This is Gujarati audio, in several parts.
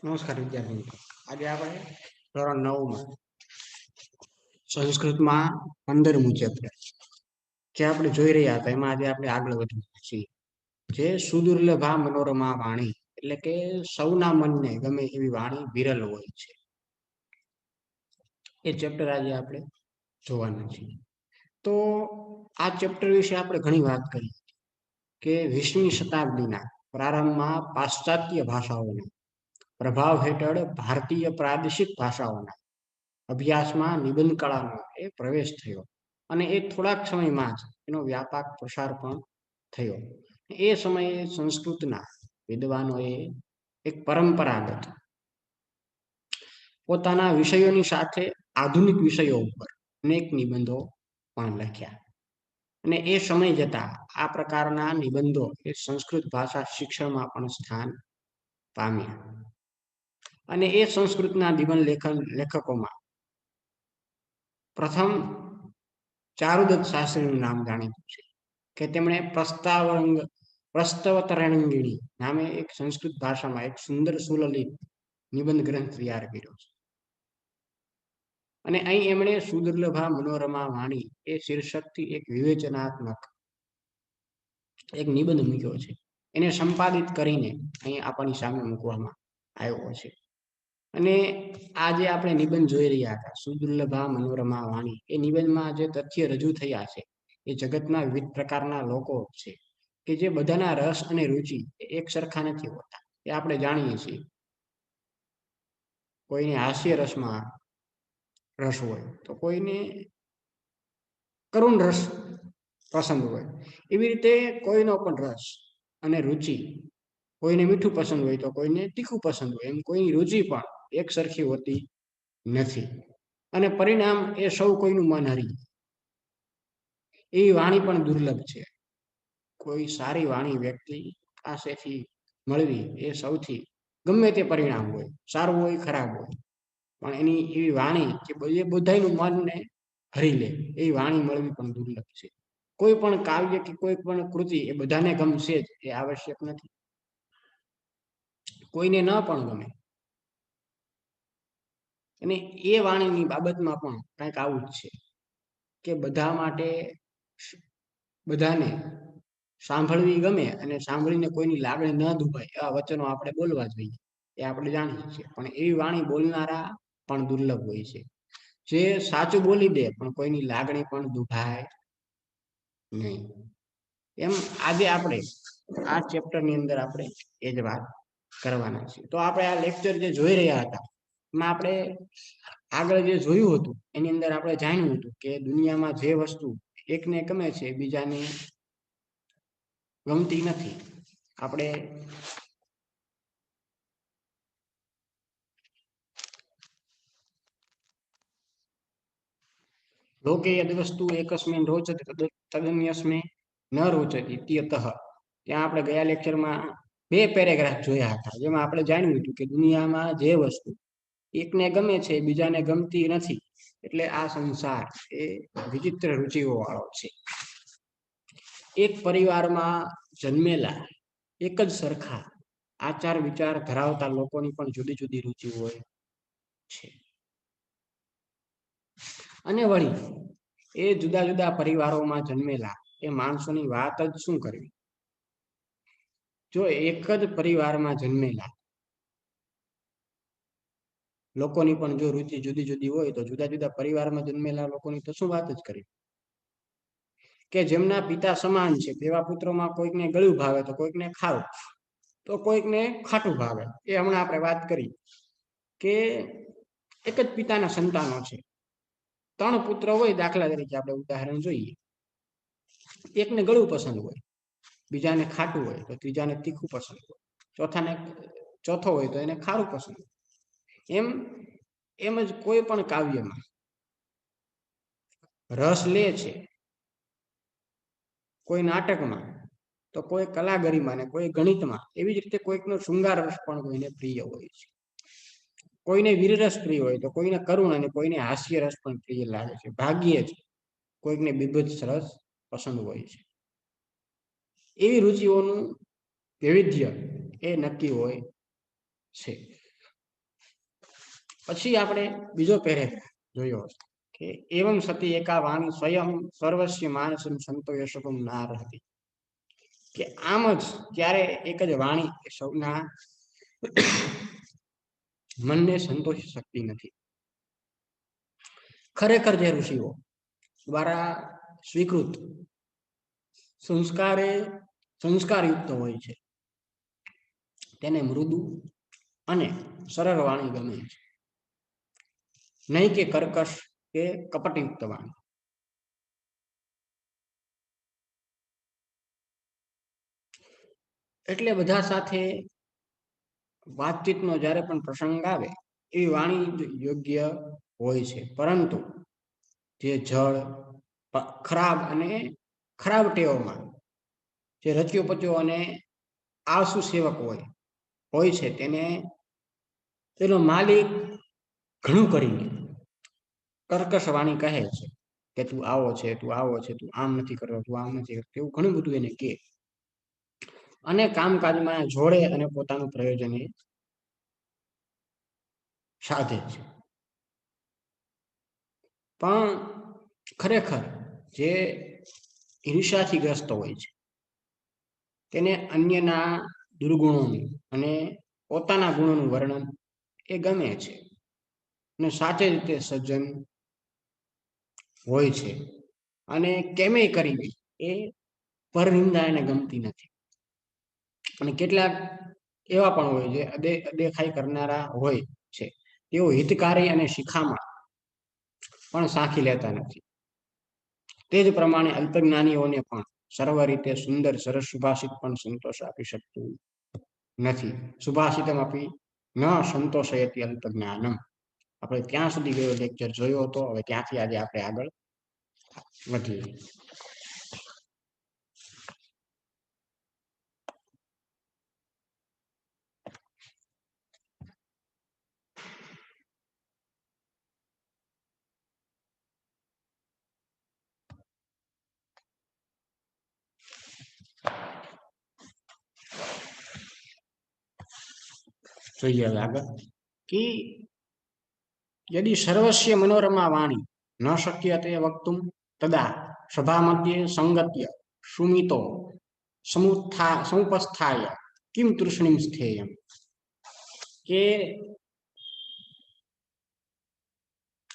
નમસ્કાર વિદ્યાર્થી મિત્રો. આજે આપણે ધોરણ 9 માં સંસ્કૃતમાં 15મું ચેપ્ટર જે આપણે જોઈ રહ્યા હતા એમાં આજે આપણે આગળ વધીએ છીએ. જે સુદુર્લભા મનોરમા વાણી એટલે કે સૌના મનને ગમે એવી વાણી વિરલ હોય છે. એ ચેપ્ટર આજે આપણે જોવાના છીએ. તો આ ચેપ્ટર વિશે આપણે ઘણી વાત કરી કે 20મી શતાબ્દીના પ્રારંભમાં પાશ્ચાત્ય ભાષાઓને પ્રભાવ હેઠળ ભારતીય પ્રાદેશિક ભાષાઓના અભ્યાસમાં નિબંધ કળાનો એ પ્રવેશ થયો અને એ થોડાક સમયમાં જ એનો વ્યાપક પ્રસાર પણ થયો. એ સમયે સંસ્કૃતના વિદ્વાનોએ એક પરંપરાગત પોતાના વિષયોની સાથે આધુનિક વિષયો ઉપર અનેક નિબંધો પણ લખ્યા અને એ સમય જતા આ પ્રકારના નિબંધો એ સંસ્કૃત ભાષા શિક્ષણમાં પણ સ્થાન પામ્યા અને એ સંસ્કૃતના નિબંધ લેખકોમાં પ્રથમ ચારુદત્ત શાસ્ત્રીનું નામ જાણીતું છે કે તેમણે પ્રસ્તવતરણિંગિણી નામે એક સંસ્કૃત ભાષામાં એક સુંદર સુલલિત નિબંધ ગ્રંથ તૈયાર કર્યો છે. અને અહીં એમણે સુદુર્લભા મનોરમા વાણી એ શીર્ષકથી એક વિવેચનાત્મક એક નિબંધ મૂક્યો છે. એને સંપાદિત કરીને અહીં આપણી સામે મૂકવામાં આવ્યો છે. અને આ જે આપણે નિબંધ જોઈ રહ્યા હતા સુદુર્લભા મનોરમા વાણી એ નિબંધમાં જે તથ્ય રજૂ થયા છે એ જગતના વિવિધ પ્રકારના લોકો છે કે જે બધાના રસ અને રુચિ એક સરખા નથી હોતા. એ આપણે જાણીએ છીએ. કોઈને હાસ્ય રસમાં રસ હોય તો કોઈને કરુણ રસ પસંદ હોય. એવી રીતે કોઈનો પણ રસ અને રુચિ કોઈને મીઠું પસંદ હોય તો કોઈને તીખું પસંદ હોય એમ કોઈની રુચિ પણ એક સરખી હોતી નથી અને પરિણામ એ સૌ કોઈનું મન હરી એવી વાણી પણ દુર્લભ છે. કોઈ સારી વાણી વ્યક્તિ પાસેથી મળવી એ સૌથી ગમે તે પરિણામ હોય સારું હોય ખરાબ હોય પણ એની એવી વાણી કે બધાયનું મનને હરી લે એવી વાણી મળવી પણ દુર્લભ છે. કોઈ પણ કાવ્ય કે કોઈ પણ કૃતિ એ બધાને ગમશે જ એ આવશ્યક નથી. કોઈને ન પણ ગમે અને એ વાણીની બાબતમાં પણ કંઈક આવું જ છે કે બધા માટે બધાને સાંભળવી ગમે અને સાંભળીને કોઈની લાગણી ન દુભાય એવા વચનો આપણે બોલવા જોઈએ. એ આપણે જાણીએ છીએ પણ એવી વાણી બોલનારા પણ દુર્લભ હોય છે. જે સાચું બોલી દે પણ કોઈની લાગણી પણ દુભાય નહીં. એમ આજે આપણે આ ચેપ્ટરની અંદર આપણે એ જ વાત કરવાના છે. તો આપણે આ લેક્ચર જે જોઈ રહ્યા હતા એમાં આપણે આગળ જે જોયું હતું એની અંદર આપણે જાણ્યું હતું કે દુનિયામાં જે વસ્તુ એકને ગમે છે બીજાને ગમતી નથી. આપણે લોકે યદ વસ્તુ એકસ્મિન રોચતે તદન્યસ્મે ન રોચતી ઇત્યતઃ. ત્યાં આપણે ગયા લેક્ચરમાં 2 પેરેગ્રાફ જોયા હતા જેમાં આપણે જાણ્યું હતું કે દુનિયામાં જે વસ્તુ એકને ગમે છે બીજાને ગમતી નથી એટલે આ સંસાર એ વિચિત્ર રુચિઓ વાળો છે. એક પરિવારમાં જન્મેલા એક જ સરખા આચાર વિચાર ધરાવતા લોકોની પણ જુદી જુદી રુચિ હોય છે. અને વળી એ જુદા જુદા પરિવારોમાં જન્મેલા એ માણસોની વાત જ શું કરવી. જો એક જ પરિવારમાં જન્મેલા લોકોની પણ જો રુચિ જુદી જુદી હોય તો જુદા જુદા પરિવારમાં જન્મેલા લોકોની તો શું વાત જ કરી. કે જેમના પિતા સમાન છે તેવા પુત્રોમાં કોઈકને ગળ્યું ભાવે તો કોઈકને ખારું તો કોઈકને ખાટું ભાવે. એ હમણાં આપણે વાત કરી કે એક જ પિતાના સંતાનો છે. 3 પુત્ર હોય દાખલા તરીકે આપણે ઉદાહરણ જોઈએ. એકને ગળ્યું પસંદ હોય બીજાને ખાટું હોય તો ત્રીજાને તીખું પસંદ હોય ચોથો હોય તો એને ખારું પસંદ હોય. એમ જ કોઈ પણ કાવ્યમાં રસ લે છે કોઈ નાટકમાં તો કોઈ કલાગરીમાં ને કોઈ ગણિતમાં એવી જ રીતે કોઈકનો શૃંગાર રસ પણ કોઈને પ્રિય હોય છે. કોઈને વીરરસ પ્રિય હોય તો કોઈને કરુણ અને કોઈને હાસ્ય રસ પણ પ્રિય લાગે છે. ભાગ્યે જ કોઈકને બીભત્સ રસ પસંદ હોય છે. એવી રુચિઓનું વૈવિધ્ય એ નક્કી હોય છે. પછી આપણે બીજો પેરેગ્રાફ જોયો કે એવમ સતી એકા વાણી સ્વયં સર્વસ્ય માનસમ સંતોષકમ ના રહતી, કે આમ જ ત્યારે એક જ વાણી સૌના મનને સંતોષી શકતી નથી. ખરેખર જે ઋષિઓ દ્વારા સ્વીકૃત સંસ્કારયુક્ત હોય છે તેને મૃદુ અને સરળ વાણી ગમે છે, નહીં કે કર્કશ કે કપટયુક્ત વાણી. એટલે બધા સાથે વાતચીતનો જ્યારે પણ પ્રસંગ આવે એવી વાણી યોગ્ય હોય છે, પરંતુ જે જળ ખરાબ ટેવોમાં જે રચ્યો પચ્યો અને આળસુ સેવક હોય છે તેનો માલિક ઘણું કરીને કર્કશ વાણી કહે છે કે તું આવો છે, તું આવો છે, તું આમ નથી કરતો, તું આમ નથી કરતો, એવું ઘણું બધું એને કહે અને કામકાજમાં જોડે અને પોતાનું પ્રયોજન એ સાધે છે. પણ ખરેખર જે ઈર્ષ્યાથી ગ્રસ્ત હોય છે તેને અન્યના દુર્ગુણોનું અને પોતાના ગુણોનું વર્ણન એ ગમે છે, અને સાચે રીતે સજ્જન હોય છે, અને કેમે કરવી એ પરનિંદા એને ગમતી નથી. અને કેટલાક એવા પણ હોય જે અદેખાઈ કરનારા હોય છે, તેઓ હિતકારી અને શિખામણ પણ સાંખી લેતા નથી. તે જ પ્રમાણે અલ્પજ્ઞાનીઓને પણ સર્વ રીતે સુંદર સરસ સુભાષિત પણ સંતોષ આપી શકતું નથી. સુભાષિતમ આપી ન સંતોષયતિ અલ્પજ્ઞાનમ. આપણે ત્યાં સુધી ગયો લેક્ચર જોયો હતો. હવે ત્યાંથી આજે આપણે આગળ વધીએ. જોઈએ હવે આગળ કે यदि सर्वस्य मनोरमा वाणी न शक्यते वक्तुं तदा सभा मध्ये संगत्य सुमितो समुपस्थाय किम तृष्णिं स्थेयम्. કે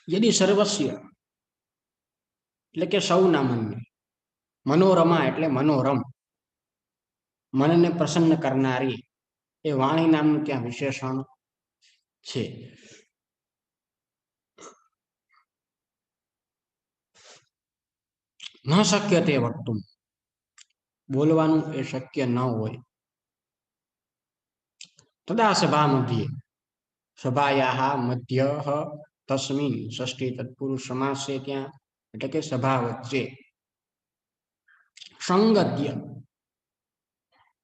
यदि सर्वस्य એટલે કે સૌના મનને, મનોરમા એટલે મનોરમ, મનને પ્રસન્ન કરનારી એ વાણી નામનું ત્યાં વિશેષણ છે. ન શક્ય તે વક્તું, બોલવાનું એ શક્ય ન હોય. તદા સભા મધ્યે, સભાયાહ મધ્યઃ તસ્મિન ષષ્ઠી તત્પુરુષ સમાસ છે ત્યાં, એટલે કે સભા વચ્ચે સંગત્ય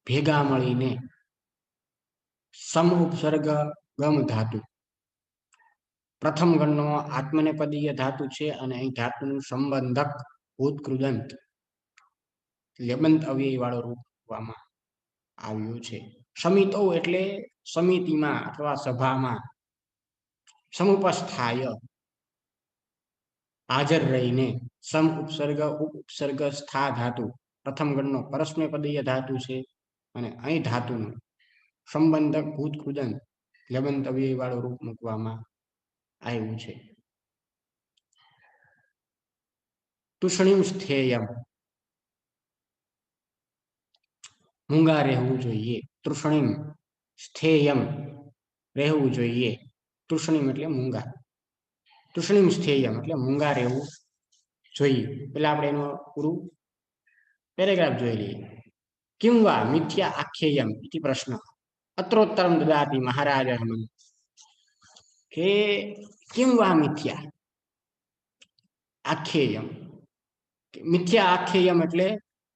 ભેગા મળીને સમ ઉપસર્ગ ગમ ધાતુ, પ્રથમ ગણનો આત્મનેપદીય ધાતુ છે, અને અહીં ધાતુનું સંબંધક ભૂતકૃદંત લેબંત અવ્યય વાળો રૂપ આપવામાં આવ્યું છે. સમિતો એટલે સમિતિમાં અથવા સભામાં, સમુપસ્થાય હાજર રહીને, સમ ઉપસર્ગ ઉપસર્ગ સ્થા ધાતુ પ્રથમ ગણનો પરસ્મય પદીય ધાતુ છે, અને અહીં ધાતુનું સંબંધક ભૂતકૃદંત લેબંત અવ્યય વાળું રૂપ મૂકવામાં આવ્યું છે. તુષણીમ સ્થેયમ, મૂંગા રહેવું જોઈએ. તૃષણીમ સ્થેયમ, રહેવું જોઈએ. તૃષણીમ એટલે મૂંગા. તૃષણીમ સ્થેયમ એટલે મૂંગા રહેવું જોઈએ. પેલા આપણે એનું પૂરું પેરેગ્રાફ જોઈ લઈએ. કિમ વા મિથ્યા આખ્યેયમ ઇતિ પ્રશ્ન અત્રોત્તરમ દદાતિ મહારાજ હનુમંત. કે કિમ વા મિથ્યા આખ્યેયમ, મિથ્યા આખ્યેયમ એટલે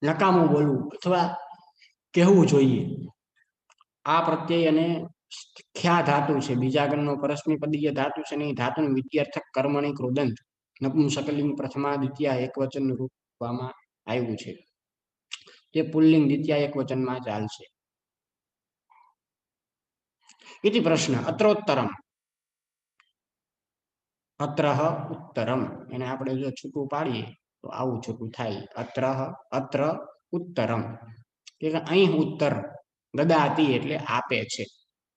નકામું બોલવું અથવા કહેવું જોઈએ. આ પ્રત્યય અને ખ્યા ધાતુ છે, બીજા ગણનો પરસ્મી પદીય ધાતુ છે, ને ધાતુનું વિદ્યાર્થક કર્મણી કૃદંત નપુંસકલિંગ પ્રથમા દ્વિતીય એક વચન રૂપવામાં આવ્યું છે. તે પુલ્લિંગ દ્વિતીય એક વચનમાં ચાલશે. ઇતિ પ્રશ્ન અત્રોત્તરમ, અત્રહ ઉત્તરમ, એને આપણે જો છૂટું પાડીએ તો આવું છૂટું થાય, અત્ર ઉત્તરમ, કે અહીં ઉત્તર, દદાતી એટલે આપે છે.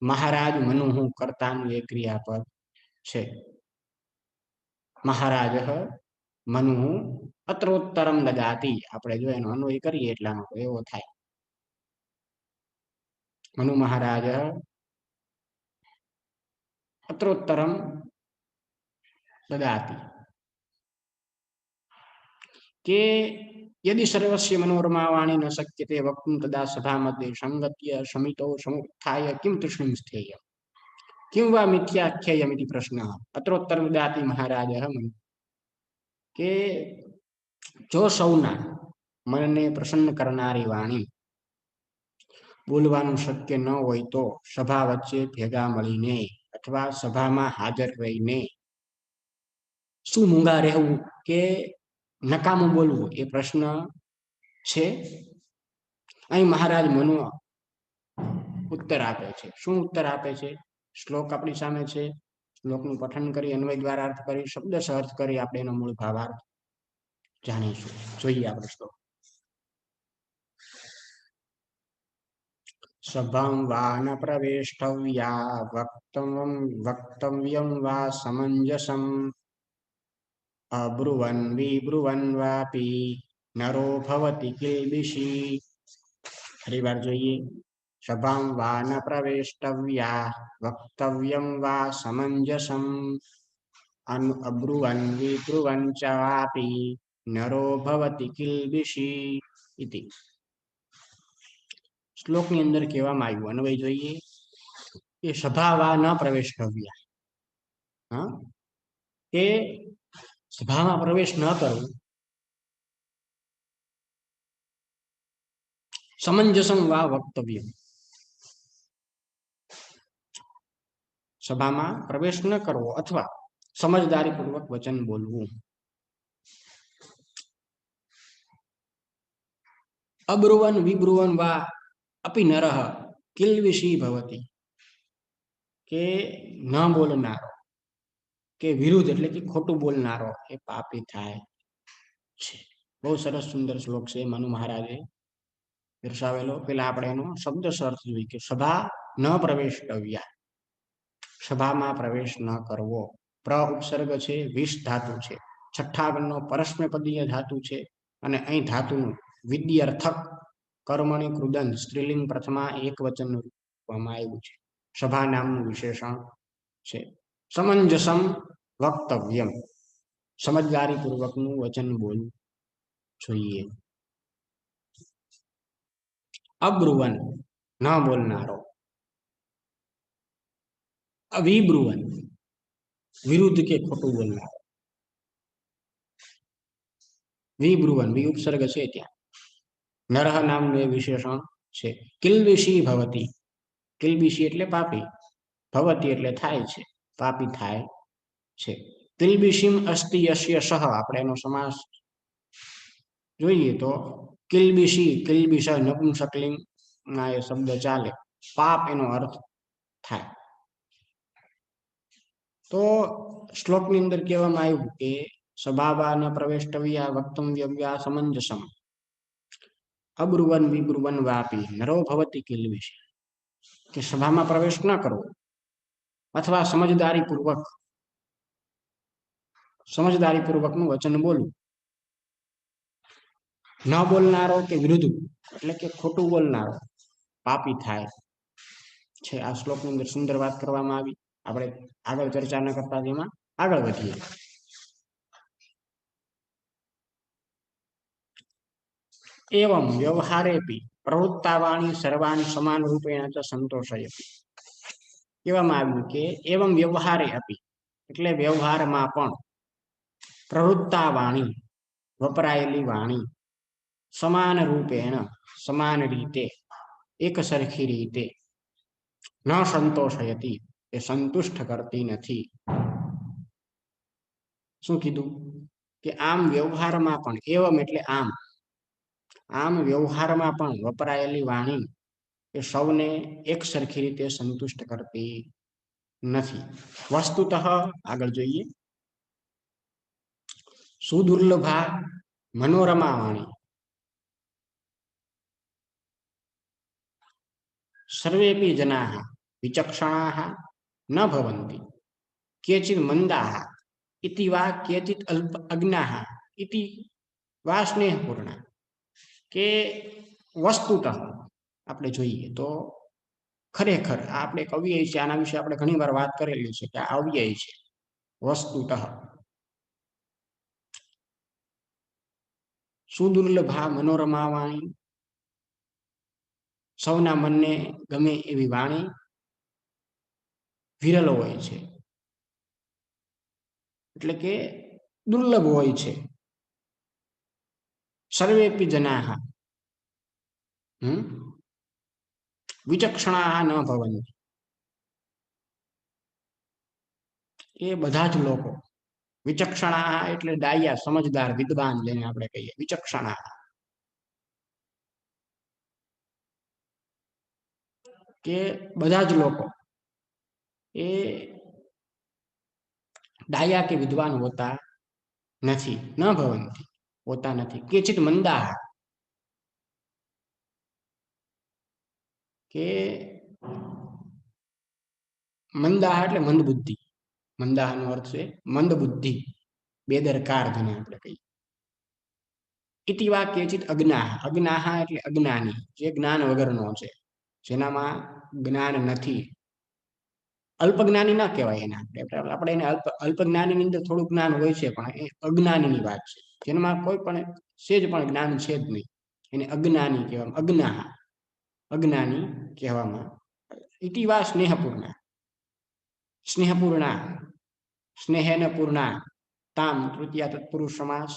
મહારાજ મનુહુ કર્તાનું એક ક્રિયાપદ છે. મહારાજ મનુહુ અત્રોત્તરમ દદાતી, આપણે જો એનો અન્વય કરીએ એટલાનો એવો થાય, મનુ મહારાજ અત્રોત્તરમ દદાતી, કે यदि सर्वस्य मनोरमा वाणी न शक्यते वक्तुं तदा सभा मध्ये संगत्य समितो समुत्थाय किं तृष्णिं स्थेय किं वा मिथ्याख्येयमिति प्रश्नः अत्रोत्तरं ददाति महाराजः मनु, કે જો સૌના મનને પ્રસન્ન કરનારી વાણી બોલવાનું શક્ય ન હોય તો સભા વચ્ચે ભેગા મળીને અથવા સભામાં હાજર રહીને શું મૂંગા રહેવું કે નકામું બોલવું એ પ્રશ્ન છે. અહીં મહારાજ મનુ ઉત્તર આપે છે. શું ઉત્તર આપે છે? શ્લોક આપણી સામે છે, શ્લોકનું પઠન કરી અન્વય દ્વારા અર્થ કરી શબ્દશ અર્થ કરી આપણે એનો મૂળ ભાવાર્થ જાણીશું. જોઈએ આપણે શ્લોક. સભાં વા ન પ્રવેષ્ટવ્યા વક્તવ્યં વા સમંજસમ અબ્રુવન વિબ્રુવન વાપી નરો ભવતિ કિલ્બિષી. ફરીવાર જોઈએ. સભાં વા ન પ્રવેષ્ટવ્યા વક્તવ્યં વા સમંજસમ અબ્રુવન વિબ્રુવન ચ વાપી નરો ભવતિ કિલ્બિષી ઇતિ. શ્લોકની અંદર કહેવામાં આવ્યું, અન્વય જોઈએ, કે સભા વા ન પ્રવેષ્ટવ્યા, હા, કે સભામાં પ્રવેશ ન કરવો, સમંજસમ વા વક્તવ્ય, સભામાં પ્રવેશ ન કરવો અથવા સમજદારીપૂર્વક વચન બોલવું. અબ્રુવન વિબ્રુવન વા અપી નરઃ કિલ્બિષી ભવતિ, કે ન બોલનારો કે વિરુદ્ધ એટલે કે ખોટું બોલનારો એ પાપી થાય છે. બહુ સરસ સુંદર શ્લોક છે, મનુ મહારાજે દર્શાવેલો. પેલા આપણે એનો શબ્દશ અર્થ જોઈએ, કે સભા ન પ્રવેષ્ટવ્યા, સભામાં પ્રવેશ ન કરવો. પ્ર ઉપસર્ગ છે, વિષ ધાતુ છે, છઠ્ઠા ગણનો પરસ્મૈપદીય ધાતુ છે, અને અહીં ધાતુનું વિદ્યર્થક કર્મણી કૃદન સ્ત્રીલિંગ પ્રથમા એક વચન રૂપમાં આવ્યું છે. સભા નામનું વિશેષણ છે. સમંજસમ વક્તવ્યમ, સમજદારીપૂર્વકનું વચન બોલવું જોઈએ. અબ્રુવન, ન બોલનારો. અવિબ્રુવન, વિરુદ્ધ કે ખોટું બોલનારો. વિબ્રુવન, વિ ઉપસર્ગ છે ત્યાં. નરહ નામનું એ વિશેષણ છે. કિલ્બિષી ભવતી, કિલ્બિષી એટલે પાપી, ભવતી એટલે થાય છે, પાપી થાય છે. કિલ્બિષીમ અસ્તિ યસ્ય સહ, આપણે એનો સમાસ જોઈએ તો કિલ્બિષી, કિલ્બિષ નપુંસકલિંગ ના એ શબ્દ ચાલે, પાપ એનો અર્થ થાય. તો શ્લોકની અંદર કહેવામાં આવ્યું કે સભાવા ન પ્રવેષ્ટવ્યા વક્તવ્યા સમંજસમ અબ્રુવન વિબ્રુવન વાપી નરો ભવતી કિલ્બિષી, કે સભામાં પ્રવેશ ન કરવો અથવા સમજદારીપૂર્વકનું વચન બોલવું. ન બોલનારો કે વિરુદ્ધ એટલે કે ખોટું બોલનારો પાપી થાય છે. આ શ્લોકની અંદર સુંદર વાત કરવામાં આવી. આપણે આગળ ચર્ચા ન કરતા તેમાં આગળ વધીએ. એવમ વ્યવહારેપી પ્રવૃત્તા વાણી સર્વાણી સમાન રૂપેણ ચ સંતોષયતિ. કહેવામાં આવ્યું કે એવમ વ્યવહારે અપી એટલે વ્યવહારમાં પણ પ્રવૃત્તા વાણી વપરાયેલી વાણી સમાન રૂપેણ સમાન રીતે એક સરખી રીતે ન સંતોષયતિ એ સંતુષ્ટ કરતી નથી. શું કીધું? કે આમ વ્યવહારમાં પણ, એવમ એટલે આમ, આમ વ્યવહારમાં પણ વપરાયેલી વાણી એ સૌને એક સરખી રીતે સંતુષ્ટ કરતી નથી. વસ્તુતઃ આગળ જોઈએ. सुदुर्लभा मनोरमा वाणी सर्वेपि जनाः विचक्षणाः न भवन्ति केचित् मंदाः इति वा केचित् अल्प अज्ञाः इति वा स्नेहपूर्णा के वस्तुतः આપણે જોઈએ તો ખરેખર આપણે અવ્યય છે આના વિશે આપણે ઘણી વાર વાત કરેલી છે કે આ અવ્યય છે વસ્તુતઃ સુદુર્લભા મનોરમા વાણી સૌના મનને ગમે એવી વાણી વિરલ હોય છે એટલે કે દુર્લભ હોય છે સર્વેપી જનાહ વિચક્ષણાહ ન ભવન્તિ એ બધા જ લોકો વિચક્ષણા એટલે ડાયા સમજદાર વિદ્વાન જેને આપણે કહીએ વિચક્ષણા કે બધા જ લોકો એ ડાયા કે વિદ્વાન હોતા નથી ન ભવંતી હોતા નથી કેચિત મંદા કે મંદા એટલે મંદ બુદ્ધિ મંદા નો અર્થ છે મંદ બુદ્ધિ બેદરકાર જેને આપણે કહીએ ઇતિવા કેચિત અજ્ઞાહ અજ્ઞાહ એટલે અજ્ઞાની જે જ્ઞાન વગરનો છે જેનામાં જ્ઞાન નથી અલ્પજ્ઞાની ના કહેવાય એના આપણે એને અલ્પજ્ઞાનીની અંદર થોડું જ્ઞાન હોય છે પણ એ અજ્ઞાનીની વાત છે જેનામાં કોઈ પણ સેજ પણ જ્ઞાન છે જ નહીં એને અજ્ઞાની કહેવામાં અજ્ઞાહ અજ્ઞાની કહેવામાં ઇતિવા સ્નેહપૂર્ણા સ્નેહપૂર્ણા સ્નેહેન પૂર્ણા તામ તૃતીયા તત્પુરુષ સમાસ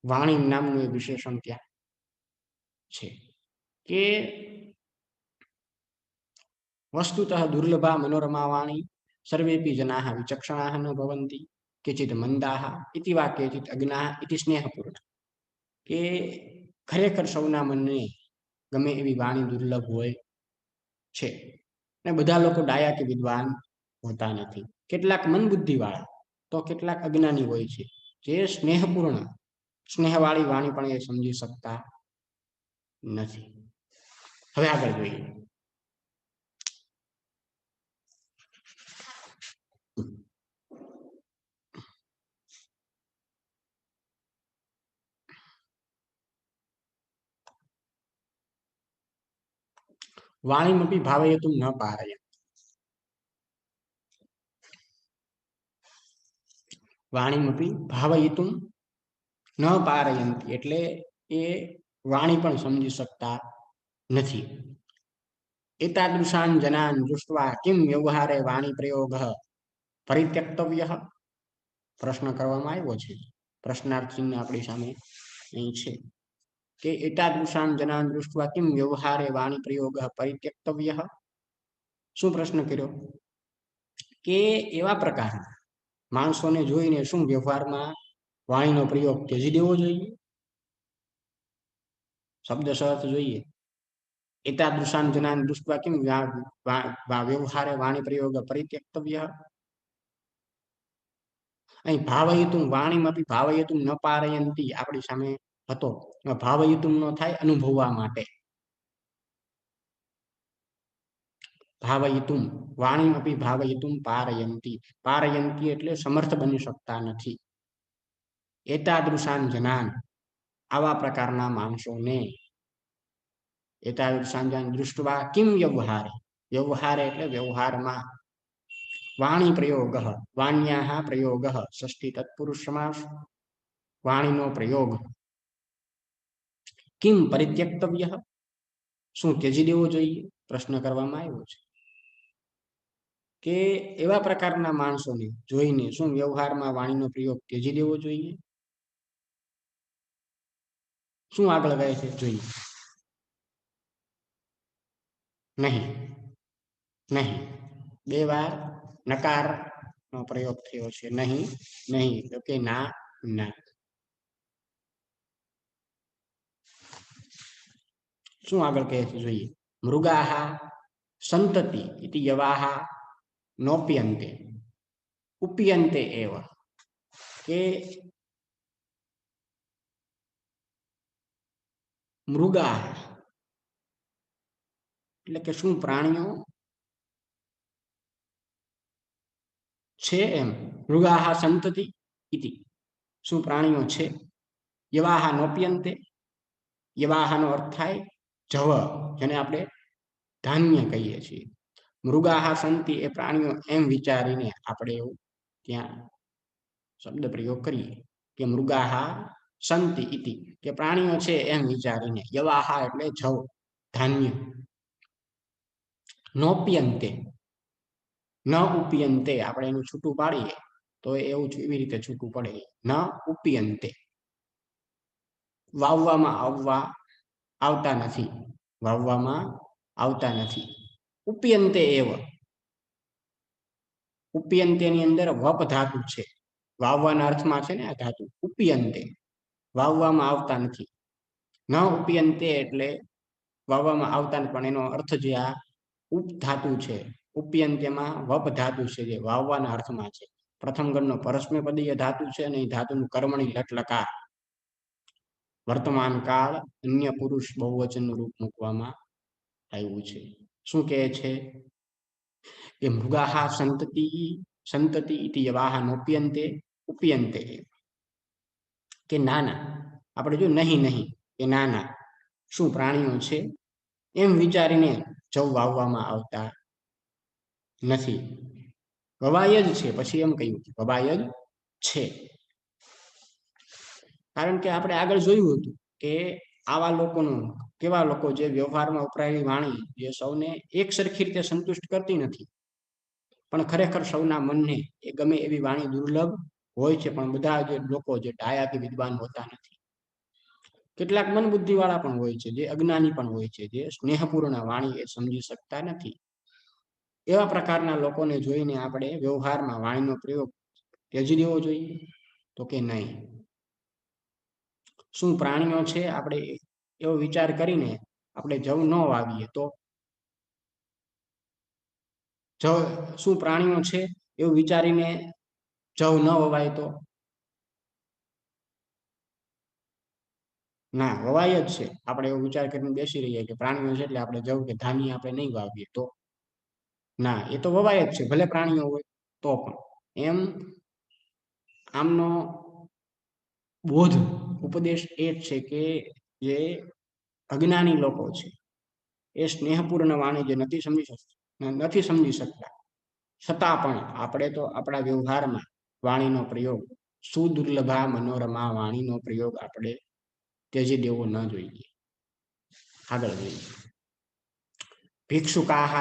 વાણી નામનું એક વિશેષણ ત્યાં છે કે वस्तुतः दुर्लभा मनोरमा वाणी सर्वेपि जनाः विचक्षणाः न भवन्ति केचित् मंदाः इति वा केचित् अज्ञाः इति स्नेहपूर्ण કે ખરેખર સૌના મનને ગમે એવી વાણી દુર્લભ હોય છે અને બધા લોકો ડાયા કે વિદ્વાન હોતા નથી કેટલાક મન બુદ્ધિ વાળા તો કેટલાક અજ્ઞાની હોય છે જે સ્નેહપૂર્ણ સ્નેહવાળી વાણી પણ એ સમજી શકતા નથી હવે આગળ જોઈએ વાણીમપી ભાવયતુમ ન પારય વાણીમપી ભાવયતુમ ન પારયંતી એટલે એ વાણી પણ સમજી શકતા નથી એતાદૃશાન જનાન દૃષ્ટવા કિમ વ્યવહારે વાણી પ્રયોગ પરિત્યક્તવ્ય પ્રશ્ન કરવામાં આવ્યો છે પ્રશ્નાર્થ ચિહ્ન આપણી સામે અહીં છે કે એતાદૃશાન જનાન દૃષ્ટવા કિમ વ્યવહારે વાણી પ્રયોગ પરિત્યક્તવ્ય શું પ્રશ્ન કર્યો કે એવા પ્રકારના માણસોને જોઈને શું વ્યવહારમાં વાણીનો પ્રયોગ ત્યજી દેવો જોઈએ શબ્દ શર્થ જોઈએ એતાદૃશાન જનાન દૃષ્ટવા કિમ વ્યવહારે વાણી પ્રયોગ પરિત્યક્તવ્ય અહીં ભાવયતુમ વાણીમાં ભાવયતુમ ન પારયંતી આપણી સામે હતો ભાવયતુમ નો થાય અનુભવવા માટે ભાવયતુમ વાણીમપી ભાવયતુમ પારયંતી પારયંતી એટલે સમર્થ બની શકતા નથી એતાદૃશાન જનાન આવા પ્રકારના માણસોને એતાદૃશાન જનાન દૃષ્ટવા કિમ વ્યવહારે વ્યવહારે એટલે વ્યવહારમાં વાણી પ્રયોગ વાણ્યાહ પ્રયોગ ષષ્ઠી તત્પુરુષ સમાસ વાણીનો પ્રયોગ કિમ પરિત્યક્તવ્ય શું ત્યજી દેવો જોઈએ પ્રશ્ન કરવામાં આવ્યો છે કે એવા પ્રકારના માણસોને જોઈને શું વ્યવહારમાં વાણીનો પ્રયોગ ત્યજી દેવો જોઈએ શું આગળ કહે છે જોઈએ નહીં નહીં બે વાર નકાર નો પ્રયોગ થયો છે નહીં નહીં તો કે ના ના શું આગળ કહે છે જોઈએ મૃગાહ સંતતિ ઇતિ યવાહ નોપ્યન્તે ઉપયન્તે એવ કે મૃગાહાર એટલે કે શું પ્રાણીઓ છે એમ. મૃગાહાર સંતતિ ઇતિ, શું પ્રાણીઓ છે. યવાહા નોપ્યંતે, યવાહાનો અર્થ થાય જવ, જેને આપણે ધાન્ય કહીએ છીએ. મૃગાહાર સંતિ એ પ્રાણીઓ એમ વિચારીને આપણે એવું ત્યાં શબ્દ પ્રયોગ કરીએ કે મૃગાહાર સંતિ ઇતિ, કે પ્રાણીઓ છે એમ વિચારીને. યવાહા એટલે જવ, ધાન્ય. નોપ્યંતે, ન ઉપયંતે, આપણે એનું છૂટું પાડીએ તો એવું એવી રીતે છૂટું પડે. ન ઉપયંતે, વાવવામાં આવતા નથી, વાવવામાં આવતા નથી. ઉપયંતે એવ, ઉપયંતે ની અંદર વપ ધાતુ છે, વાવવાના અર્થમાં છે ને આ ધાતુ. ઉપયંતે, વાવવામાં આવતા નથી. ન ઉપયંતે એટલે વાવવામાં આવતા નથી, પણ એનો અર્થ જે આ ઉપ ધાતુ છે, ઉપયંત્યમાં વપ ધાતુ છે, જે વાવવાના અર્થમાં છે. પ્રથમ ગણનો પરસ્મૈપદીય ધાતુ છે, અને એ ધાતુનું કર્મણી લટલકાર વર્તમાન કાળ અન્ય પુરુષ બહુવચનનું રૂપ મૂકવામાં આવ્યું છે. શું કહે છે કે મૃગાહા સંતતિ ઇતિ યવાહા નોપ્યંતે ઉપયંતે, કે નાના, આપણે જો નહીં નહીં કે નાના, શું પ્રાણીઓ છે એમ વિચારીને જવ વાવવામાં આવતા નથી. વવાય જ છે, પછી એમ કહ્યું વવાય જ છે. કારણ કે આપણે આગળ જોયું હતું કે આવા લોકોનું, કેવા લોકો જે વ્યવહારમાં વપરાયેલી વાણી જે સૌને એક સરખી રીતે સંતુષ્ટ કરતી નથી, પણ ખરેખર સૌના મનને એ ગમે એવી વાણી દુર્લભ હોય છે. પણ બધા જે લોકો જે ડાયા કે વિદ્વાન હોતા નથી, કેટલાક મન બુદ્ધિ વાળા પણ હોય છે, જે અજ્ઞાની પણ હોય છે, જે સ્નેહપૂર્ણ વાણી એ સમજી શકતા નથી. એવા પ્રકારના લોકોને જોઈને આપણે વ્યવહારમાં વાણીનો પ્રયોગ ત્યજી દેવો જોઈએ તો કે નહીં. શું પ્રાણીઓ છે, આપણે એવો વિચાર કરીને આપણે જવ ન વાવીએ તો. શું પ્રાણીઓ છે એવું વિચારીને જવ ન વવાય તો. ના, વવાય જ છે. આપણે એવો વિચાર કરીને બેસી રહીએ કે પ્રાણીઓ છે એટલે આપણે જવ કે ધાન્ય આપણે નહીં વાવીએ તો. ના, એ તો વવાય જ છે, ભલે પ્રાણીઓ હોય તો પણ. એમ આમનો બોધ ઉપદેશ એ જ છે કે જે અજ્ઞાની લોકો છે એ સ્નેહપૂર્ણ વાણી જે નથી સમજી શકતા, છતાં પણ આપણે તો આપણા વ્યવહારમાં વાણીનો પ્રયોગ, સુદુર્લભા મનોરમા વાણીનો પ્રયોગ આપણે ત્યજી દેવો ન જોઈએ. આગળ જોઈએ. ભિક્ષુકાહ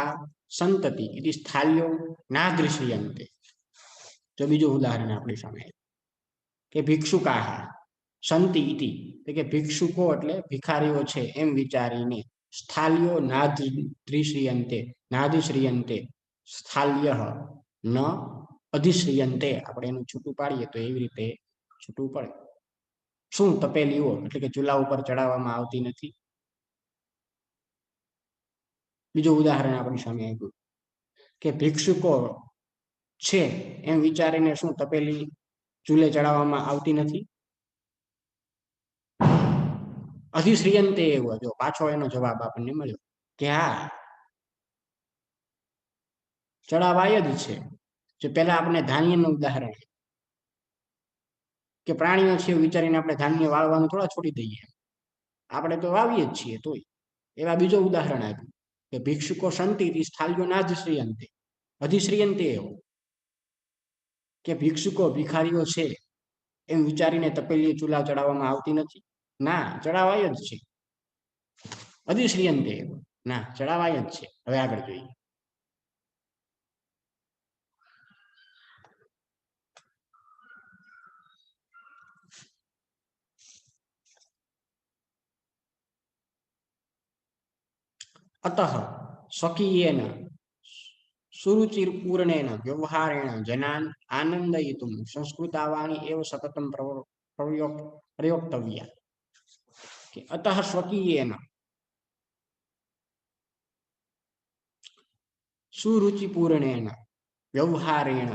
સંતતિ ઇતિ સ્થાલ્યો નાદૃશ્યન્તે. જો બીજું ઉદાહરણ આપણી સામે કે ભિક્ષુકાહ સંતિ ઇતિ, કે ભિક્ષુકો એટલે ભિખારીઓ છે એમ વિચારીને સ્થાલ્યો નાદૃશ્યન્તે, નાદિશ્રિયન્તે, સ્થાલ્ય ન અધિશ્રિયન્તે, આપણે એનું છૂટું પાડીએ તો એવી રીતે છૂટું પડે. શું તપેલીઓ એટલે કે ચૂલા ઉપર ચડાવવામાં આવતી નથી. બીજું ઉદાહરણ આપણી સામે આવ્યું કે ભિક્ષુકો છે એમ વિચારીને શું તપેલી ચૂલે ચડાવવામાં આવતી નથી. અધિશ્રિયંતે એવો, જો પાછો એનો જવાબ આપણને મળ્યો કે હા, ચડાવાય જ છે. જે પહેલા આપણે ધાન્યનું ઉદાહરણ કે પ્રાણીઓ છે વિચારીને આપણે ધાન્ય વાળવાનું થોડા છોડી દઈએ, આપણે તો વાવીએ જ છીએ તોય. એવા બીજો ઉદાહરણ આપ્યું કે ભિક્ષુકો સંતિ સ્થાલ્યો નાદશ્રિયંતે અધિશ્રિયંતે એવો, કે ભિક્ષુકો ભિખારીઓ છે એમ વિચારીને તપેલી ચૂલા ચડાવવામાં આવતી નથી. ના, ચડાવાય જ છે. અધિશ્રિયંતે એવો, ના, ચડાવાય જ છે. હવે આગળ જોઈએ. અતઃ સ્વકીયેન સુરુચિપૂર્ણેન વ્યવહારેણ જનાન આનંદયિતુમ સંસ્કૃતાવાણી એવ સતતમ પ્રયોક્તવ્યા. કે અતઃ સ્વકીયેન સુરુચિપૂર્ણેન વ્યવહારેણ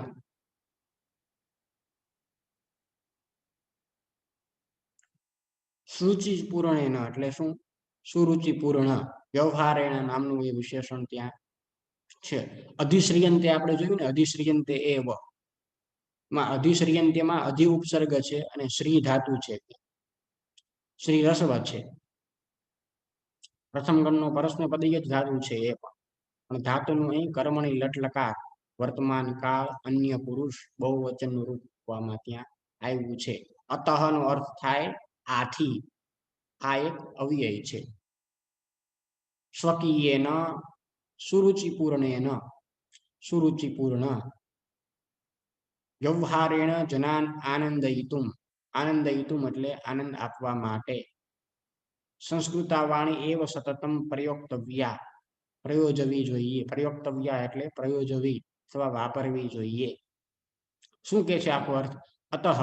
શુચિપૂર્ણેન એટલે શું? સુરુચિપૂર્ણ વ્યવહારેણ નામનું એ વિશેષણ ત્યાં છે. અધિશ્રિયંતે આપણે જોયું ને, અધિશ્રિયંતે એવ માં અધિશ્રિયંતેમાં અધિ ઉપસર્ગ છે અને શ્રી ધાતુ છે, શ્રી રસ્વ છે. પ્રથમ ગણનો પરસ્મૈપદીય જ ધાતુ છે એ પણ ધાતુનું અહીં કર્મણી લટલકાર વર્તમાન કાળ અન્ય પુરુષ બહુવચનનું રૂપ આપવામાં ત્યાં આવ્યું છે. અતઃનો અર્થ થાય આથી. આ એક અવ્યય છે. સ્વકીયેન સુરુચિપૂર્ણેન સુરુચિપૂર્ણ વ્યવહારેણ જનાન આનંદયિતુમ આનંદયિતુમ એટલે આનંદ આપવા માટે સંસ્કૃતાવાણી એવ સતતમ પ્રયોક્તવ્યા પ્રયોજવી જોઈએ. પ્રયોક્તવ્યા એટલે પ્રયોજવી અથવા વાપરવી જોઈએ. શું કે છે આખો અર્થ? અતઃ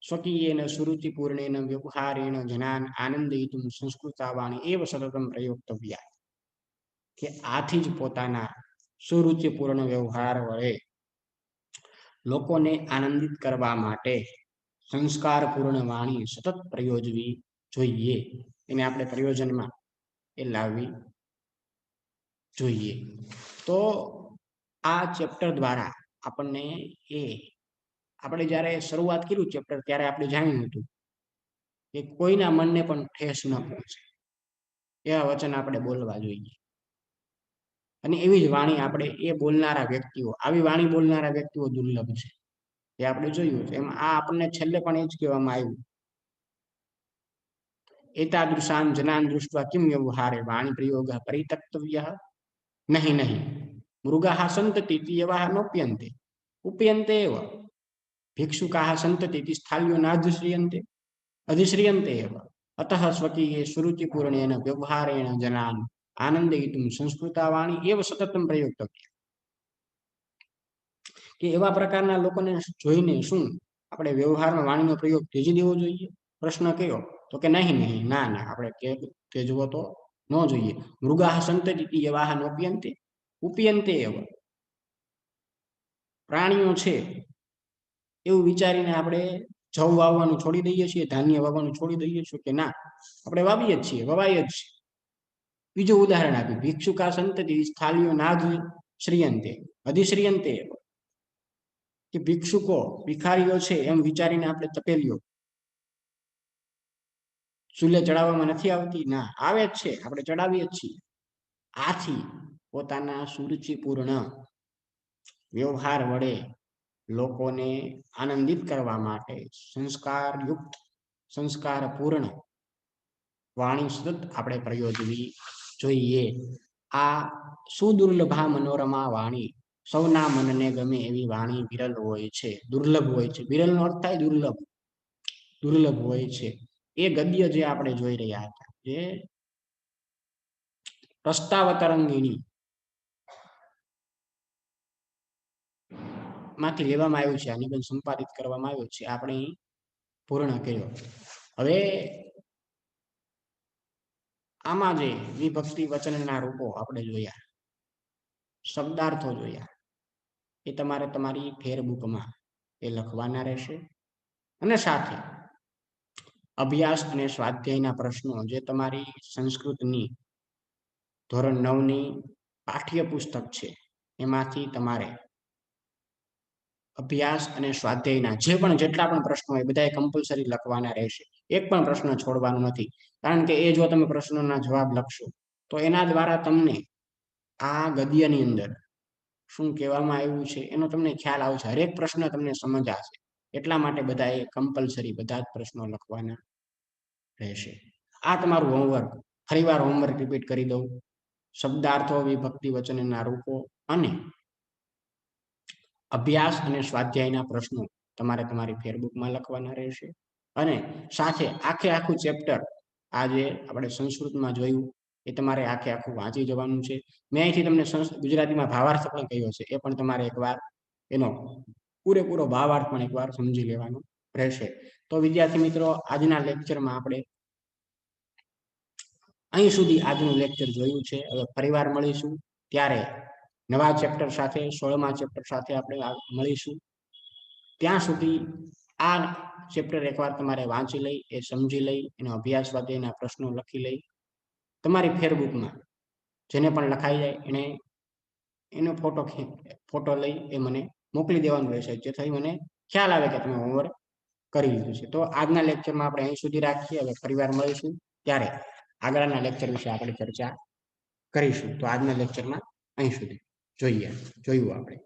સ્વકીયેન સુરુચિપૂર્ણેન વ્યવહારેણ જનાન આનંદયિતુમ સંસ્કૃતાવાણી એવ સતતમ પ્રયોક્તવ્યા કે આથી જ પોતાના સુરુચિપૂર્ણ વ્યવહાર વડે લોકોને આનંદિત કરવા માટે સંસ્કારપૂર્ણ વાણી સતત પ્રયોજવી જોઈએ. એને આપણે પ્રયોજનમાં એ લાવવી જોઈએ. તો આ ચેપ્ટર દ્વારા આપણને આપણે જ્યારે શરૂઆત કર્યું ચેપ્ટર ત્યારે આપણે જાણ્યું હતું કે કોઈના મનને પણ ઠેસ ન પહોંચે એવા વચન આપણે બોલવા જોઈએ. અને એવી જ વાણી આપણે એ બોલનારા વ્યક્તિઓ, આવી વાણી બોલનારા વ્યક્તિઓ દુર્લભ છે એ આપણે જોયું. એમ આ આપણને છેલ્લે પણ એ જ કહેવામાં આવ્યું, એતાદૃશાન જનાન દૃષ્ટ્વા કિમ વ્યવહારે વાણી પ્રયોગ પરિતક્તવ્ય નહીં નહીં મૃગાઃ સંતતિ યવાઃ નોપ્યન્તે ઉપયન્તે એવ ભિક્ષુકાઃ સંતતિ સ્થાલ્યો નાધિશ્રિયન્તે અધિશ્રિયન્તે એવ અતઃ સ્વકીયે સુરુચિપૂર્ણેન વ્યવહારેણ જનાન આનંદયિતુમ સંસ્કૃતાવાણી એવ સતતમ પ્રયોક્તવ્ય કે એવા પ્રકારના લોકોને જોઈને શું આપણે વ્યવહારમાં વાણીનો પ્રયોગ ત્યજી દેવો જોઈએ? પ્રશ્ન કયો? તો કે નહીં નહીં, ના ના, આપણે ત્યજવો તો ન જોઈએ. મૃગાઃ સંતતિ યવાઃ નોપ્યન્તે ઉપયન્તે એવ પ્રાણીઓ છે એવું વિચારીને આપણે જવ વાવવાનું છોડી દઈએ છીએ, ધાન્ય વાવવાનું છોડી દઈએ છીએ કે ના, આપણે વાવીએ જ છીએ, વવાય જ છે. બીજું ઉદાહરણ આપ્યું, ભિક્ષુકા સંતતિ સ્થાલ્યો નાદ શ્રિયંતે અધિશ્રિયંતે એવ કે ભિક્ષુકો ભિખારીઓ છે એમ વિચારીને આપણે તપેલીઓ ચૂલે ચડાવવામાં નથી આવતી? ના, આવે જ છે, આપણે ચડાવીએ જ છીએ. આથી પોતાના સુરુચિપૂર્ણ વ્યવહાર વડે લોકોને આનંદિત કરવા માટે સંસ્કારયુક્ત સંસ્કારપૂર્ણ વાણી સતત આપણે પ્રયોજવી જોઈએ. આ સુદુર્લભા મનોરમા વાણી સૌના મનને ગમે એવી વાણી વિરલ હોય છે, દુર્લભ હોય છે. વિરલનો અર્થ થાય દુર્લભ, દુર્લભ હોય છે. એ ગદ્ય જે આપણે જોઈ રહ્યા હતા, જે પ્રસ્તાવતરંગિણી માંથી લેવામાં આવ્યું છે, આ નિબંધ સંપાદિત કરવામાં આવ્યો છે, આપણે પૂર્ણ કર્યો. હવે આમાં જે વિભક્તિ વચનના રૂપો આપણે જોયા, શબ્દાર્થો જોયા, એ તમારે તમારી ફેરબુકમાં એ લખવાના રહેશે. અને સાથે અભ્યાસ અને સ્વાધ્યાયના પ્રશ્નો જે તમારી સંસ્કૃતની ધોરણ 9ની પાઠ્યપુસ્તક છે એમાંથી તમારે અભ્યાસ અને સ્વાધ્યાયના જે પણ જેટલા પણ પ્રશ્નો હોય બધાએ કમ્પલસરી લખવાના રહેશે. એક પણ પ્રશ્ન છોડવાનો નથી, કારણ કે એ જો તમે પ્રશ્નોના જવાબ લખશો તો એના દ્વારા તમને આ ગદ્યની અંદર શું કહેવામાં આવ્યું છે એનો તમને ખ્યાલ આવશે. હરેક પ્રશ્ન તમને સમજાશે. એટલા માટે બધાએ કમ્પલસરી બધા જ પ્રશ્નો લખવાના રહેશે. આ તમારું હોમવર્ક. ફરીવાર હોમવર્ક રિપીટ કરી દઉં. શબ્દાર્થો, વિભક્તિ વચનના રૂપો અને અભ્યાસ અને સ્વાધ્યાયના પ્રશ્નો તમારે તમારી ફેરબુકમાં લખવાના રહેશે. અને સાથે આખું ચેપ્ટર આજે આપણે સંસ્કૃતમાં જોયું એ તમારે આખું વાંચી જવાનું છે. મેં અહીંથી તમને ગુજરાતીમાં ભાવાર્થ પણ કહ્યો છે, એ પણ તમારે એકવાર એનો પૂરેપૂરો ભાવાર્થ પણ એકવાર સમજી લેવાનો રહેશે. તો વિદ્યાર્થી મિત્રો, આજના લેક્ચરમાં આપણે અહીં સુધી આજનું લેક્ચર જોયું છે. હવે ફરીવાર મળીશું ત્યારે નવા ચેપ્ટર સાથે, 16મા ચેપ્ટર સાથે આપણે મળીશું. ત્યાં સુધી આ ચેપ્ટર એકવાર તમારે વાંચી લઈ, એ સમજી લઈ, એનો અભ્યાસ વાતે એના પ્રશ્નો લખી લઈ, તમારી ફેરબુકમાં જેને પણ લખાઈ જાય એને એનો ફોટો લઈ એ મને મોકલી દેવાનું રહેશે, જેથી મને ખ્યાલ આવે કે તમે હોમવર્ક કરી લીધું છે. તો આજના લેક્ચરમાં આપણે અહીં સુધી રાખીએ. હવે ફરીવાર મળીશું ત્યારે આગળના લેક્ચર વિશે આપણે ચર્ચા કરીશું. તો આજના લેક્ચરમાં અહીં સુધી જોયું આપણે.